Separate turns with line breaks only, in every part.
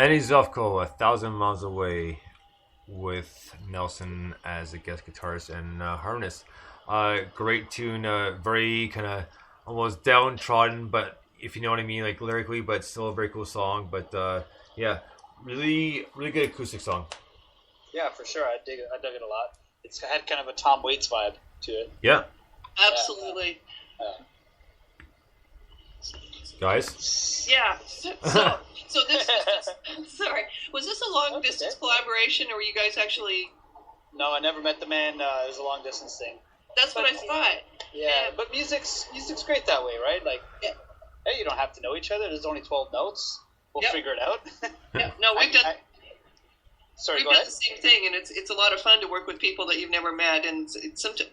Annie Zofko, 1,000 Miles Away, with Nelson as a guest guitarist and harmonist. Great tune, very kind of almost downtrodden, but if you know what I mean, like lyrically, but still a very cool song. But yeah, really, really good acoustic song.
Yeah, for sure. I dig it. I dug it a lot. It's had kind of a Tom Waits vibe to it.
Yeah.
Absolutely.
Guys?
Yeah. So this sorry. Was this a long distance collaboration, or were you guys actually...
No, I never met the man. It was a long distance thing.
That's what I thought.
Yeah, but music's great that way, right? Like,
yeah.
Hey, you don't have to know each other. There's only 12 notes. We'll figure it out.
Yeah. No, we've done...
Sorry,
we've done the same thing, and it's a lot of fun to work with people that you've never met, and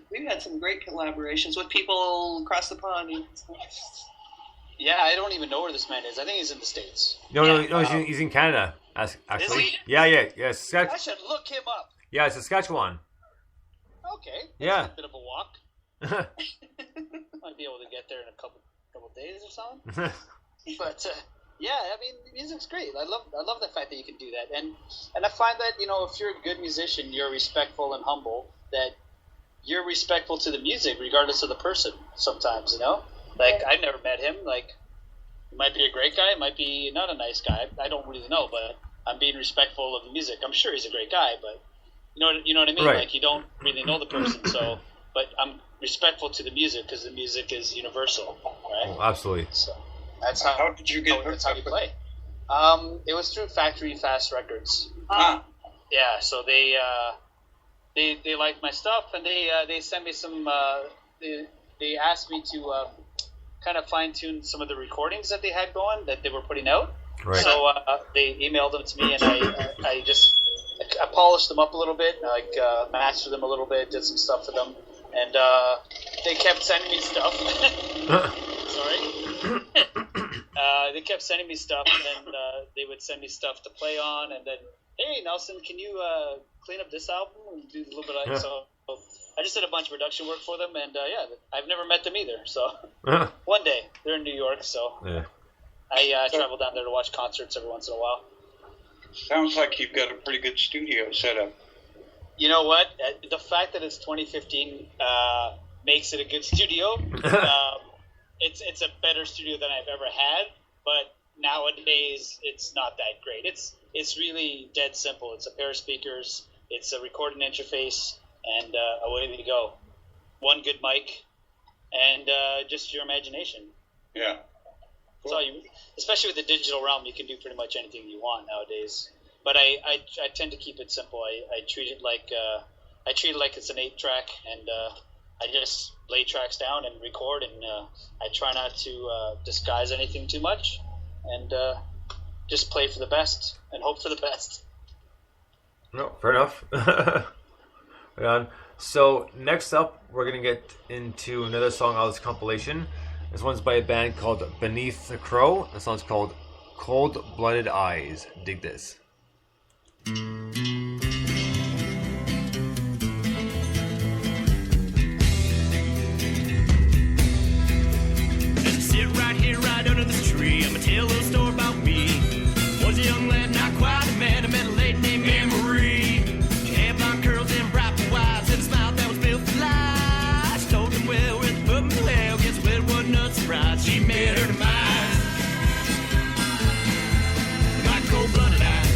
we've had some great collaborations with people across the pond.
Yeah, I don't even know where this man is. I think he's in the States.
No, he's in Canada. Actually,
is he?
Yeah.
I should look him up.
Yeah, it's Saskatchewan.
Okay,
yeah,
a bit of a walk. Might be able to get there in a couple days or something. But yeah, I mean, music's great. I love the fact that you can do that, and I find that if you're a good musician, you're respectful and humble. That you're respectful to the music, regardless of the person. Sometimes, like I've never met him. Like, he might be a great guy, might be not a nice guy. I don't really know, but I'm being respectful of the music. I'm sure he's a great guy, but you know what I mean.
Right.
Like, you don't really know the person, so. But I'm respectful to the music because the music is universal, right?
Oh, absolutely.
So that's how
did you get?
That's how you play. It was through Factory Fast Records. Yeah, so they liked my stuff, and they sent me some. They asked me to kind of fine tune some of the recordings that they had going that they were putting out.
Right.
So they emailed them to me, and I polished them up a little bit, like mastered them a little bit, did some stuff to them, and they kept sending me stuff. Sorry. They kept sending me stuff, and then they would send me stuff to play on, and then, hey, Nelson, can you clean up this album and do a little bit of so I just did a bunch of production work for them, and I've never met them either. So one day they're in New York, so I travel down there to watch concerts every once in a while.
Sounds like you've got a pretty good studio set up.
You know what? The fact that it's 2015 makes it a good studio. It's a better studio than I've ever had, but nowadays it's not that great. It's really dead simple. It's a pair of speakers, it's a recording interface, and away we go. One good mic, and just your imagination.
Yeah.
Cool. So especially with the digital realm, you can do pretty much anything you want nowadays. But I tend to keep it simple. I treat it like it's an 8-track, and I just lay tracks down and record, and I try not to disguise anything too much, and just play for the best and hope for the best.
No, fair enough. Right on. So next up, we're gonna get into another song out of this compilation. This one's by a band called Beneath the Crow. The song's called Cold Blooded Eyes. Dig this.
Sit right here, right under this tree. I'ma tell a little story about me. Was a young lad, not quite a man. I met a lady named Anne-Marie. She had blonde curls and bright blue eyes and a smile that was built for lies. Told them well where to put me well. Guess what, it wasn't a surprise. She met her demise. My cold-blooded eyes.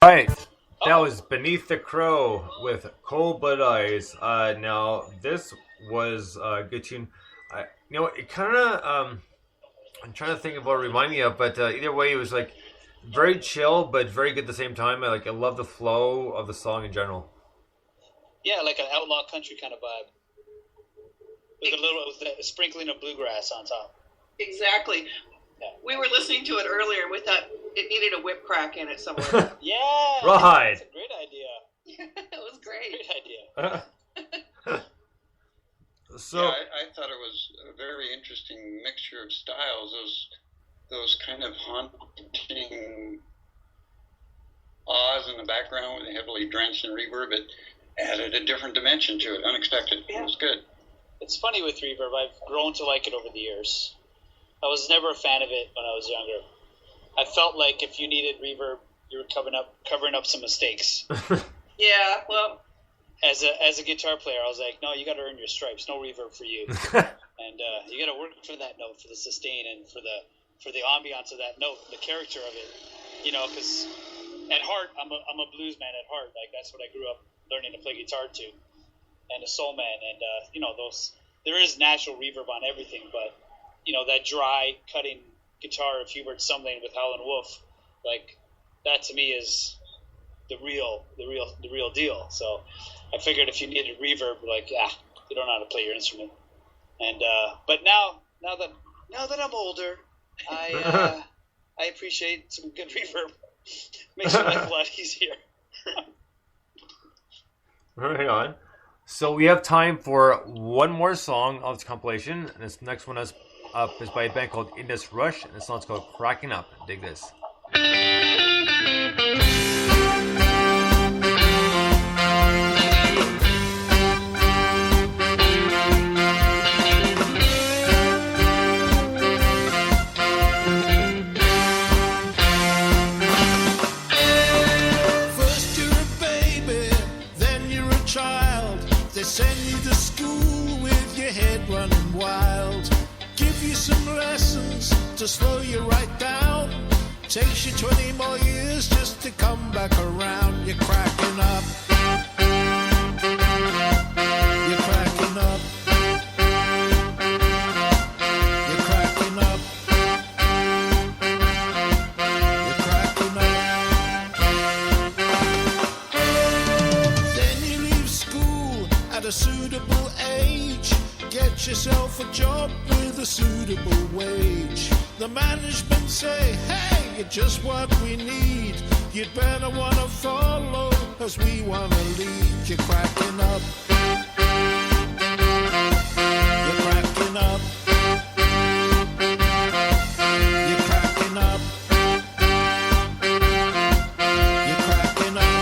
Right. That was Beneath the Crow with Cold Blood Eyes. Now, this was a good tune. It kind of, I'm trying to think of what it reminded me of, but either way, it was like very chill, but very good at the same time. I love the flow of the song in general.
Yeah, like an outlaw country kind of vibe. With a sprinkling of bluegrass on top.
Exactly.
Yeah.
We were listening to it earlier, and we thought it needed a whip crack in it somewhere.
Yeah.
Right.
That's a great idea.
It was great.
Great idea.
So
yeah, I thought it was a very interesting mixture of styles. Those kind of haunting ahs in the background, heavily drenched in reverb, it added a different dimension to it, unexpected.
Yeah.
It was good.
It's funny with reverb. I've grown to like it over the years. I was never a fan of it when I was younger. I felt like if you needed reverb, you were covering up some mistakes.
Yeah, well,
As a guitar player, I was like, no, you got to earn your stripes. No reverb for you. And you got to work for that note, for the sustain, and for the ambiance of that note, the character of it. Because at heart, I'm a blues man at heart. Like that's what I grew up learning to play guitar to, and a soul man. And there is natural reverb on everything, but that dry cutting guitar of Hubert Sumlin with Howlin' Wolf, like that to me is the real deal. So I figured if you needed reverb, you don't know how to play your instrument. And but now that I'm older, I appreciate some good reverb. Makes your life a lot easier.
right on. So we have time for one more song of this compilation, and this next one is by a band called Indus Rush, and the song's called Cracking Up. Dig this.
First you're a baby, then you're a child. They send you to school with your head running wild. Give you some lessons to slow you right down. Takes you 20 more years just to come back around. You're cracking up. You're cracking up. You're cracking up. You're cracking up. Then you leave school at a suitable age. Get yourself a job with a suitable wage. The management say, hey, you're just what we need. You'd better want to follow, cause we want to lead. You're cracking up. You're cracking up. You're cracking up. You're cracking up.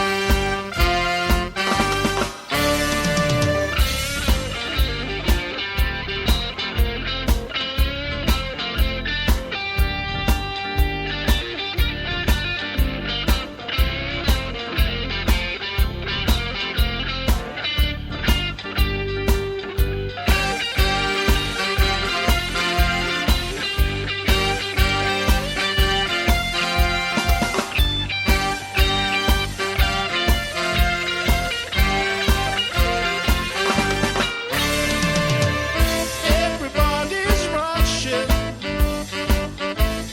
Everybody's rushing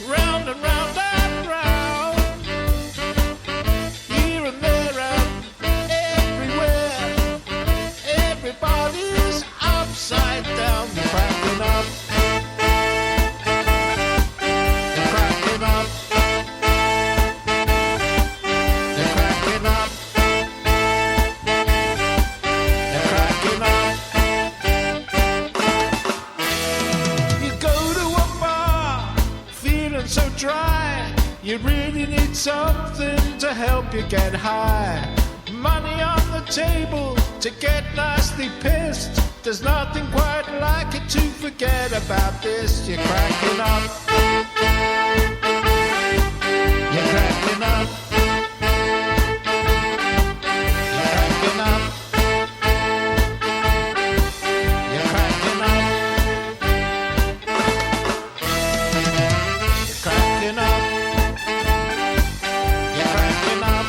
round and round and round, here and there and everywhere. Everybody's upside down. They're cracking up. They're cracking up. They're cracking up. They're cracking up. You go to a bar, feeling so dry. You really need something to help you get high. Money on the table to get nicely pissed. There's nothing quite like it to forget about this. You're cracking up. You're cracking up. You're cracking up. You're cracking up. You're cracking up. You're cracking up.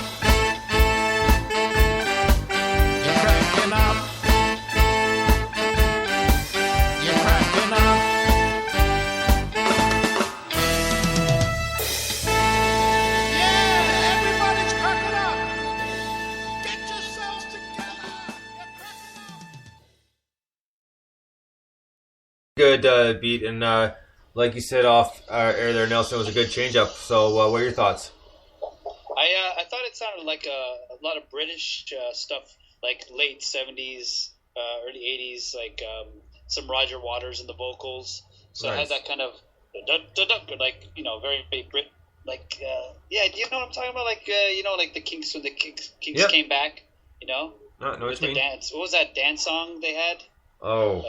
good beat, and like you said off air there, Nelson, was a good change-up. So what are your thoughts?
I thought it sounded like a lot of British stuff, like late 70s, early 80s, like some Roger Waters in the vocals. So
Nice.
it had that kind of like, you know, very Brit, like yeah, do you know what I'm talking about? Like you know, like the Kinks when the Kinks
Yep.
came back, you know,
No, what
with
you
the
mean?
dance. What was that dance song they had?
Oh,